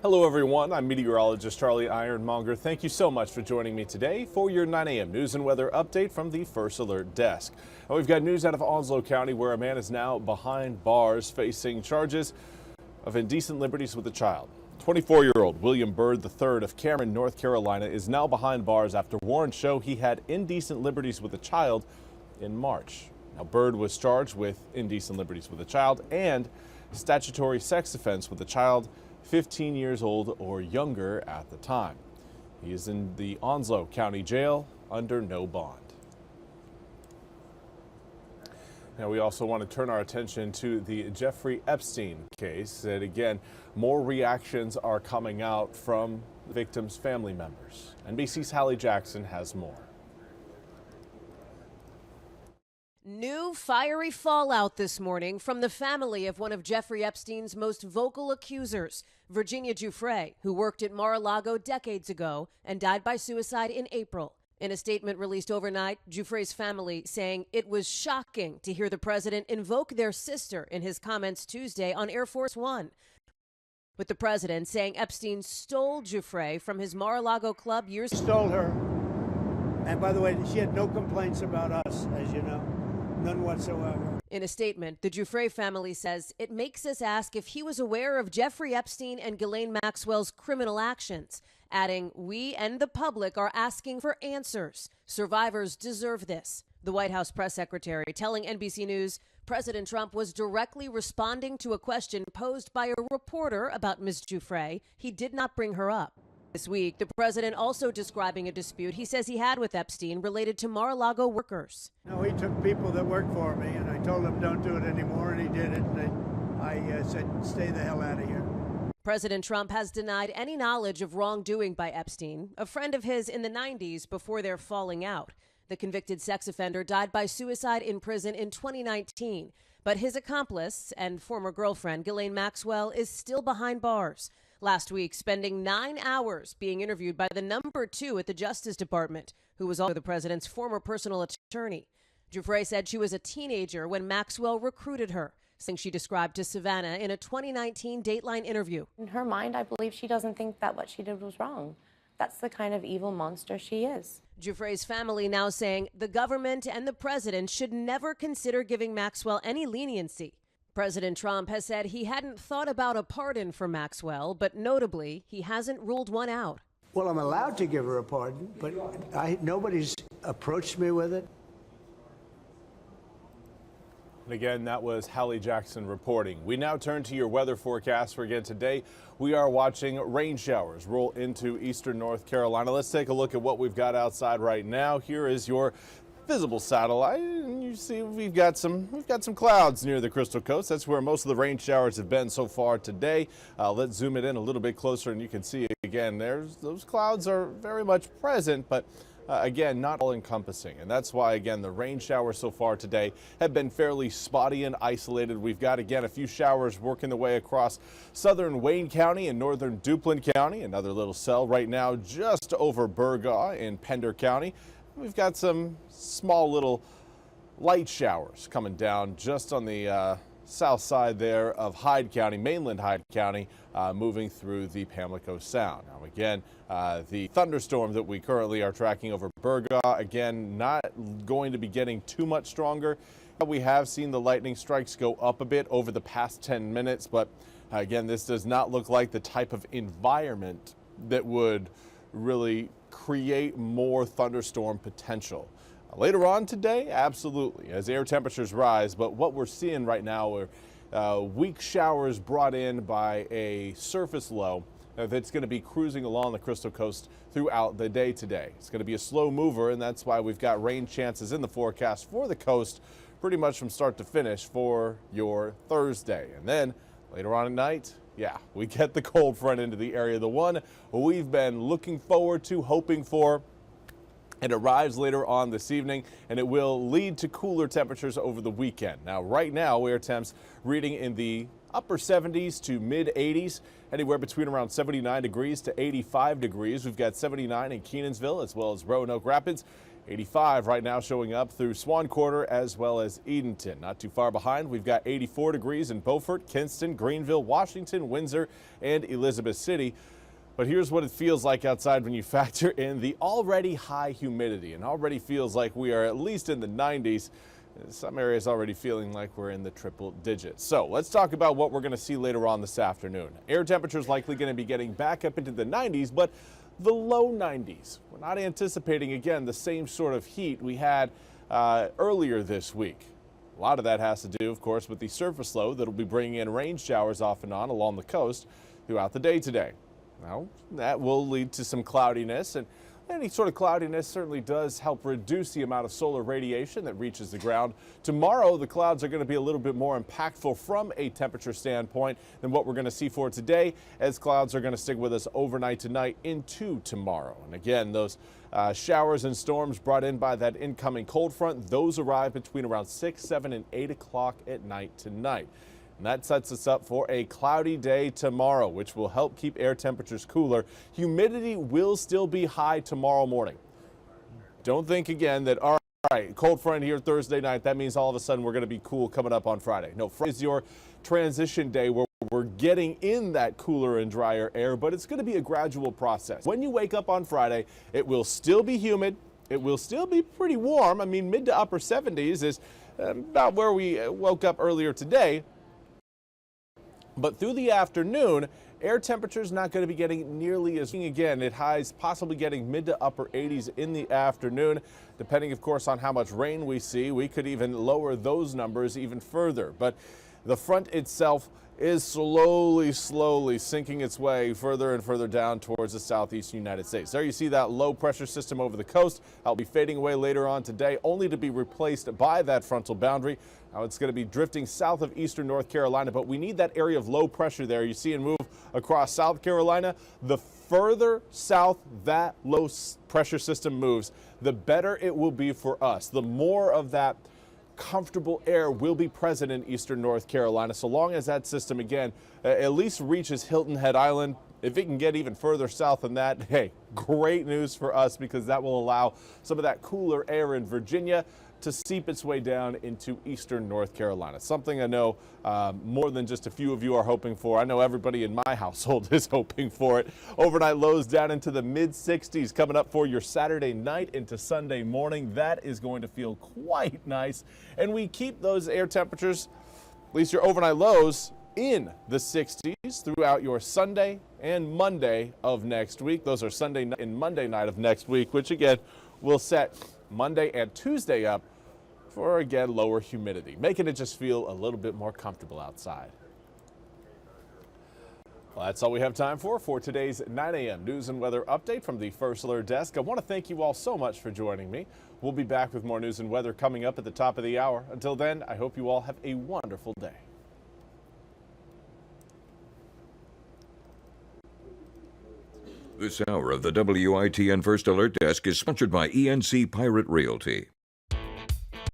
Hello everyone, I'm meteorologist Charlie Ironmonger. Thank you so much for joining me today for your 9 a.m. news and weather update from the First Alert Desk. And we've got news out of Onslow County where a man is now behind bars facing charges of indecent liberties with a child. 24-year-old William Byrd III of Cameron, North Carolina is now behind bars after warrants show he had indecent liberties with a child in March. Now Byrd was charged with indecent liberties with a child and statutory sex offense with a child 15 years old or younger at the time. He is in the Onslow County Jail under no bond. Now we also want to turn our attention to the Jeffrey Epstein case. And again, more reactions are coming out from the victims' family members. NBC's Hallie Jackson has more. New fiery fallout this morning from the family of one of Jeffrey Epstein's most vocal accusers, Virginia Giuffre, who worked at Mar-a-Lago decades ago and died by suicide in April. In a statement released overnight, Giuffre's family saying it was shocking to hear the president invoke their sister in his comments Tuesday on Air Force One. With the president saying Epstein stole Giuffre from his Mar-a-Lago club years ago. Stole her. And by the way, she had no complaints about us, as you know. None whatsoever. In a statement, the Giuffre family says it makes us ask if he was aware of Jeffrey Epstein and Ghislaine Maxwell's criminal actions, adding, "We and the public are asking for answers. Survivors deserve this." The White House press secretary telling NBC News President Trump was directly responding to a question posed by a reporter about Ms. Giuffre. He did not bring her up. This week, the president also describing a dispute he says he had with Epstein related to Mar-a-Lago workers. No, he took people that worked for me, and I told him don't do it anymore, and he did it. And I said, stay the hell out of here. President Trump has denied any knowledge of wrongdoing by Epstein, a friend of his in the 90s before their falling out. The convicted sex offender died by suicide in prison in 2019, but his accomplice and former girlfriend, Ghislaine Maxwell, is still behind bars. Last week, spending 9 hours being interviewed by the number 2 at the Justice Department, who was also the president's former personal attorney. Giuffre said she was a teenager when Maxwell recruited her, something she described to Savannah in a 2019 Dateline interview. In her mind, I believe she doesn't think that what she did was wrong. That's the kind of evil monster she is. Giuffre's family now saying the government and the president should never consider giving Maxwell any leniency. President Trump has said he hadn't thought about a pardon for Maxwell, but notably, he hasn't ruled one out. Well, I'm allowed to give her a pardon, but nobody's approached me with it. And again, that was Hallie Jackson reporting. We now turn to your weather forecast for again today. We are watching rain showers roll into eastern North Carolina. Let's take a look at what we've got outside right now. Here is your visible satellite, and you see we've got some clouds near the Crystal Coast. That's where most of the rain showers have been so far today. Let's zoom it in a little bit closer, and you can see again those clouds are very much present, but again, not all encompassing. And that's why, again, the rain showers so far today have been fairly spotty and isolated. We've got, again, a few showers working their way across southern Wayne County and northern Duplin County. Another little cell right now just over Burgaw in Pender County. We've got some small little light showers coming down just on the south side there of Hyde County, mainland Hyde County, moving through the Pamlico Sound. Now again, the thunderstorm that we currently are tracking over Burgaw, again, not going to be getting too much stronger. We have seen the lightning strikes go up a bit over the past 10 minutes, but again, this does not look like the type of environment that would really create more thunderstorm potential. Later on today, absolutely, as air temperatures rise, but what we're seeing right now are weak showers brought in by a surface low that's going to be cruising along the Crystal Coast throughout the day today. It's going to be a slow mover, and that's why we've got rain chances in the forecast for the coast pretty much from start to finish for your Thursday. And then later on at night, yeah, we get the cold front into the area. The one we've been looking forward to, hoping for. It arrives later on this evening, and it will lead to cooler temperatures over the weekend. Now, right now, air temps reading in the upper 70s to mid 80s, anywhere between around 79 degrees to 85 degrees. We've got 79 in Kenansville as well as Roanoke Rapids, 85 right now showing up through Swan Quarter as well as Edenton. Not too far behind, we've got 84 degrees in Beaufort, Kinston, Greenville, Washington, Windsor, and Elizabeth City. But here's what it feels like outside when you factor in the already high humidity. And already feels like we are at least in the 90s. Some areas already feeling like we're in the triple digits. So let's talk about what we're going to see later on this afternoon. Air temperatures likely going to be getting back up into the 90s, but the low 90s. We're not anticipating, again, the same sort of heat we had earlier this week. A lot of that has to do, of course, with the surface low that will be bringing in rain showers off and on along the coast throughout the day today. Now, that will lead to some cloudiness, and any sort of cloudiness certainly does help reduce the amount of solar radiation that reaches the ground. Tomorrow, the clouds are going to be a little bit more impactful from a temperature standpoint than what we're going to see for today, as clouds are going to stick with us overnight tonight into tomorrow. And again, those showers and storms brought in by that incoming cold front, those arrive between around 6, 7, and 8 o'clock at night tonight. And that sets us up for a cloudy day tomorrow, which will help keep air temperatures cooler. Humidity will still be high tomorrow morning. Don't think again that, all right, cold front here Thursday night, that means all of a sudden we're going to be cool coming up on Friday. No, Friday is your transition day where we're getting in that cooler and drier air, but it's going to be a gradual process. When you wake up on Friday, it will still be humid. It will still be pretty warm. I mean, mid to upper 70s is about where we woke up earlier today. But through the afternoon, air temperature is not going to be getting nearly as again. It highs possibly getting mid to upper 80s in the afternoon, depending, of course, on how much rain we see. We could even lower those numbers even further. But the front itself is slowly sinking its way further and further down towards the southeastern United States. There you see that low pressure system over the coast. I'll be fading away later on today, only to be replaced by that frontal boundary. Now it's going to be drifting south of eastern North Carolina, but we need that area of low pressure there. You see it move across South Carolina. The further south that low pressure system moves, the better it will be for us. The more of that comfortable air will be present in eastern North Carolina, so long as that system, again, at least reaches Hilton Head Island. If it can get even further south than that, hey, great news for us, because that will allow some of that cooler air in Virginia to seep its way down into eastern North Carolina. Something I know more than just a few of you are hoping for. I know everybody in my household is hoping for it. Overnight lows down into the mid 60s coming up for your Saturday night into Sunday morning. That is going to feel quite nice. And we keep those air temperatures, at least your overnight lows, in the 60s throughout your Sunday and Monday of next week. Those are Sunday night and Monday night of next week, which again will set Monday and Tuesday up for, again, lower humidity, making it just feel a little bit more comfortable outside. Well, that's all we have time for today's 9 a.m. news and weather update from the First Alert Desk. I want to thank you all so much for joining me. We'll be back with more news and weather coming up at the top of the hour. Until then, I hope you all have a wonderful day. This hour of the WITN First Alert Desk is sponsored by ENC Pirate Realty.